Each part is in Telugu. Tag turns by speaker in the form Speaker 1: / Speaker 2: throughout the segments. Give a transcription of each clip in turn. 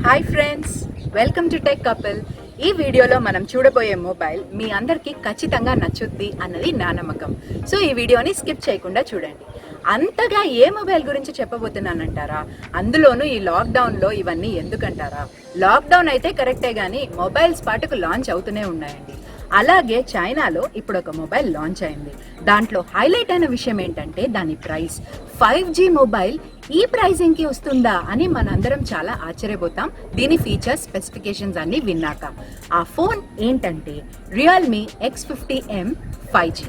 Speaker 1: Hi friends, welcome to tech couple. ఈ వీడియోలో మనం చూడబోయే మొబైల్ మీ అందరికీ ఖచ్చితంగా నచ్చుద్ది అన్నది నా నమ్మకం. సో ఈ వీడియోని స్కిప్ చేయకుండా చూడండి. అంతగా ఏ మొబైల్ గురించి చెప్పబోతున్నానంటారా? అందులోనూ ఈ లాక్డౌన్లో ఇవన్నీ ఎందుకంటారా? లాక్డౌన్ అయితే కరెక్టే కానీ మొబైల్స్ పాటుకు లాంచ్ అవుతూనే ఉన్నాయండి. అలాగే చైనాలో ఇప్పుడు ఒక మొబైల్ లాంచ్ అయింది. దాంట్లో హైలైట్ అయిన విషయం ఏంటంటే దాని ప్రైస్. 5G మొబైల్ ఈ ప్రైజింగ్కి వస్తుందా అని మనందరం చాలా ఆశ్చర్యపోతాం దీని ఫీచర్స్ స్పెసిఫికేషన్స్ అన్ని విన్నాక. ఆ ఫోన్ ఏంటంటే Realme X50M 5G.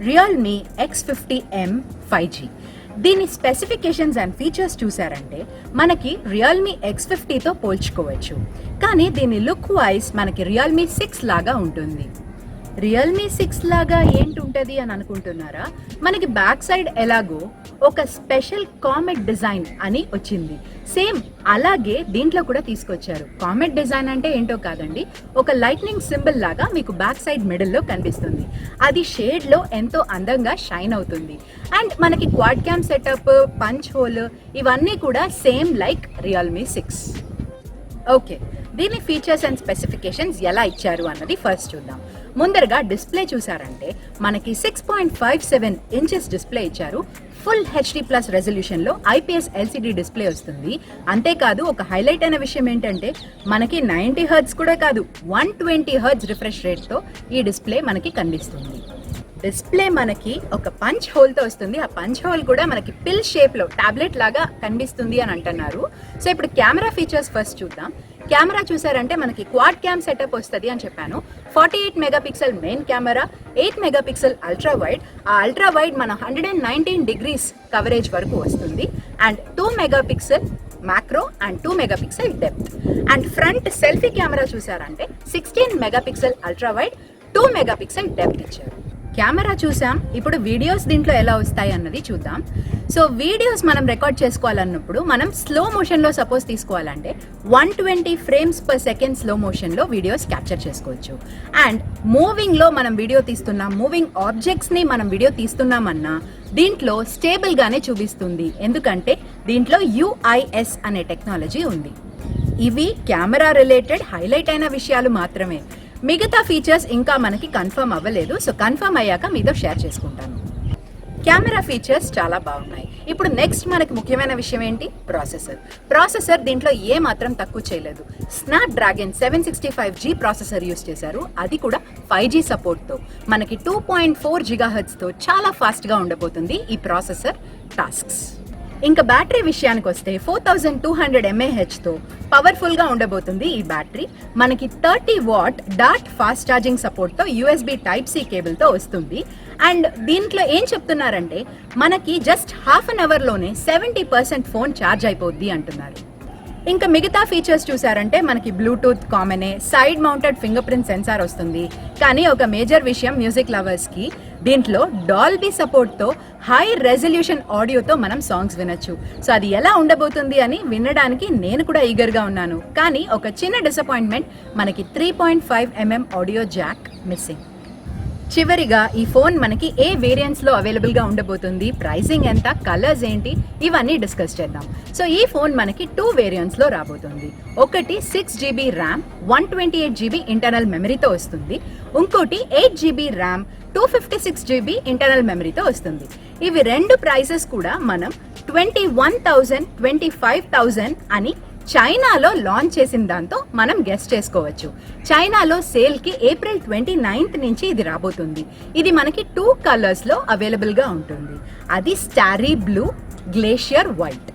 Speaker 1: Realme X50M 5G. దీని స్పెసిఫికేషన్స్ అండ్ ఫీచర్స్ చూసారంటే మనకి Realme X50తో పోల్చుకోవచ్చు, కానీ దీని లుక్ వైజ్ మనకి Realme 6 లాగా ఉంటుంది. Realme 6 లాగా ఏంటుంటుంది అని అనుకుంటున్నారా? మనకి బ్యాక్ సైడ్ ఎలాగో ఒక స్పెషల్ కామెట్ డిజైన్ అని వచ్చింది, సేమ్ అలాగే దీంట్లో కూడా తీసుకొచ్చారు. కామెట్ డిజైన్ అంటే ఏంటో కాదండి, ఒక లైట్నింగ్ సింబల్ లాగా మీకు బ్యాక్ సైడ్ మిడిల్లో కనిపిస్తుంది. అది షేడ్లో ఎంతో అందంగా షైన్ అవుతుంది. అండ్ మనకి quad cam setup, punch whole ఇవన్నీ కూడా సేమ్ లైక్ Realme 6. ఓకే, దీని ఫీచర్స్ అండ్ స్పెసిఫికేషన్స్ ఎలా ఇచ్చారు అన్నది ఫస్ట్ చూద్దాం. ముందరగా డిస్ప్లే చూసారంటే మనకి 6.57 ఇంచెస్ డిస్ప్లే ఇచ్చారు. Full HD+ రెజల్యూషన్లో IPS LCD display వస్తుంది. అంతేకాదు ఒక హైలైట్ అయిన విషయం ఏంటంటే మనకి 90 Hz కూడా కాదు, 120 Hz రిఫ్రెష్ రేట్తో ఈ డిస్ప్లే మనకి కనిపిస్తుంది. డిస్ప్లే మనకి ఒక పంచ్ హోల్తో వస్తుంది. ఆ పంచ్ హోల్ కూడా మనకి పిల్ షేప్లో టాబ్లెట్ లాగా కనిపిస్తుంది అని అంటున్నారు. సో ఇప్పుడు కెమెరా ఫీచర్స్ ఫస్ట్ చూద్దాం. కెమెరా చూసారంటే మనకి క్వాడ్ క్యామ్ సెటప్ వస్తుంది అని చెప్పాను. 48 megapixel main camera, 8 megapixel ultra wide. ఆ అల్ట్రా వైడ్ మన 119 డిగ్రీస్ కవరేజ్ వరకు వస్తుంది. And 2 megapixel macro and 2 megapixel depth. And front selfie camera చూసారంటే 16 megapixel ultra wide, 2 megapixel depth ఇచ్చారు. కెమెరా చూసాం, ఇప్పుడు వీడియోస్ దీంట్లో ఎలా వస్తాయి అన్నది చూద్దాం. సో వీడియోస్ మనం రికార్డ్ చేసుకోవాలన్నప్పుడు మనం స్లో మోషన్లో సపోజ్ తీసుకోవాలంటే 120 ఫ్రేమ్స్ పర్ సెకండ్ స్లో మోషన్లో వీడియోస్ క్యాప్చర్ చేసుకోవచ్చు. అండ్ మూవింగ్లో మనం వీడియో తీస్తున్నాం, మూవింగ్ ఆబ్జెక్ట్స్ని మనం వీడియో తీస్తున్నామన్నా దీంట్లో స్టేబుల్గానే చూపిస్తుంది, ఎందుకంటే దీంట్లో UIS అనే టెక్నాలజీ ఉంది. ఇవి కెమెరా రిలేటెడ్ హైలైట్ అయిన విషయాలు మాత్రమే. మిగతా ఫీచర్స్ ఇంకా మనకి కన్ఫర్మ్ అవ్వలేదు. సో కన్ఫర్మ్ అయ్యాక మీతో షేర్ చేసుకుంటాను. కెమెరా ఫీచర్స్ చాలా బాగున్నాయి. ఇప్పుడు నెక్స్ట్ మనకి ముఖ్యమైన విషయం ఏంటి? ప్రాసెసర్ దీంట్లో ఏ మాత్రం తక్కువ చేయలేదు. Snapdragon 765G ప్రాసెసర్ యూస్ చేశారు, అది కూడా 5G సపోర్ట్తో. మనకి 2.4 GHzతో చాలా ఫాస్ట్గా ఉండబోతుంది ఈ ప్రాసెసర్ టాస్క్స్. ఇంకా బ్యాటరీ విషయానికి వస్తే 4200 mAhతో పవర్ఫుల్గా ఉండబోతుంది ఈ బ్యాటరీ. మనకి 30 వాట్ డాట్ ఫాస్ట్ ఛార్జింగ్ సపోర్ట్తో USB Type-C కేబుల్తో వస్తుంది. అండ్ దీంట్లో ఏం చెప్తున్నారంటే మనకి జస్ట్ హాఫ్ అన్ అవర్లోనే 70% ఫోన్ ఛార్జ్ అయిపోద్ది అంటున్నారు. ఇంకా మిగతా ఫీచర్స్ చూసారంటే మనకి బ్లూటూత్ కామనే, side mounted finger print sensor వస్తుంది. కానీ ఒక మేజర్ విషయం మ్యూజిక్ లవర్స్కి, దీంట్లో డాల్బీ సపోర్ట్తో హై రెజల్యూషన్ ఆడియోతో మనం సాంగ్స్ వినొచ్చు. సో అది ఎలా ఉండబోతుంది అని వినడానికి నేను కూడా ఈగర్గా ఉన్నాను. కానీ ఒక చిన్న డిసప్పాయింట్మెంట్, మనకి 3.5mm ఆడియో జాక్ మిస్సింగ్. చివరిగా ఈ ఫోన్ మనకి ఏ వేరియంట్స్లో అవైలబుల్గా ఉండబోతుంది, ప్రైసింగ్ ఎంత, కలర్స్ ఏంటి, ఇవన్నీ డిస్కస్ చేద్దాం. సో ఈ ఫోన్ మనకి 2 వేరియంట్స్లో రాబోతుంది. ఒకటి 6GB ర్యామ్, 128GB ఇంటర్నల్ మెమరీతో వస్తుంది. ఇంకోటి 8GB ర్యామ్, 256GB ఇంటర్నల్ మెమరీతో వస్తుంది. ఇవి రెండు ప్రైసెస్ కూడా మనం 21,000, 25,000 అని చైనాలో లాంచ్ చేసిన దాంతో మనం గెస్ చేసుకోవచ్చు. చైనాలో సేల్కి April 29th నుంచి ఇది రాబోతుంది. ఇది మనకి 2 కలర్స్లో అవైలబుల్గా ఉంటుంది. అది starry blue, glacier white.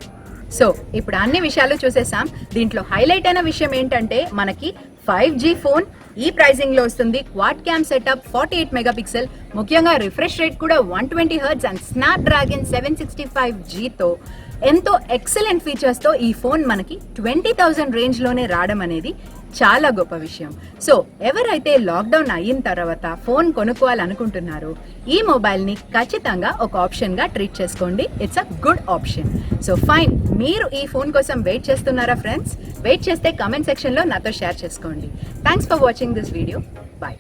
Speaker 1: So ఇప్పుడు అన్ని విషయాలు చూసేసాం. దీంట్లో హైలైట్ అయిన విషయం ఏంటంటే మనకి 5G ఫోన్ ఈ ప్రైజింగ్లో వస్తుంది. క్వాడ్ క్యామ్ సెటప్, 48 మెగాపిక్సెల్, ముఖ్యంగా రిఫ్రెష్ రేట్ కూడా 120 Hz అండ్ Snapdragon 765Gతో ఎంతో ఎక్సలెంట్ ఫీచర్స్తో ఈ ఫోన్ మనకి 20,000 రేంజ్లోనే రావడం అనేది చాలా గొప్ప విషయం. సో ఎవరైతే లాక్డౌన్ అయిన తర్వాత ఫోన్ కొనుక్కోవాలనుకుంటున్నారో ఈ మొబైల్ని ఖచ్చితంగా ఒక ఆప్షన్గా ట్రీట్ చేసుకోండి. It's a good option. So fine, మీరు ఈ ఫోన్ కోసం వెయిట్ చేస్తున్నారా ఫ్రెండ్స్? వెయిట్ చేస్తే కమెంట్ సెక్షన్లో నాతో షేర్ చేసుకోండి. Thanks for watching this video. Bye.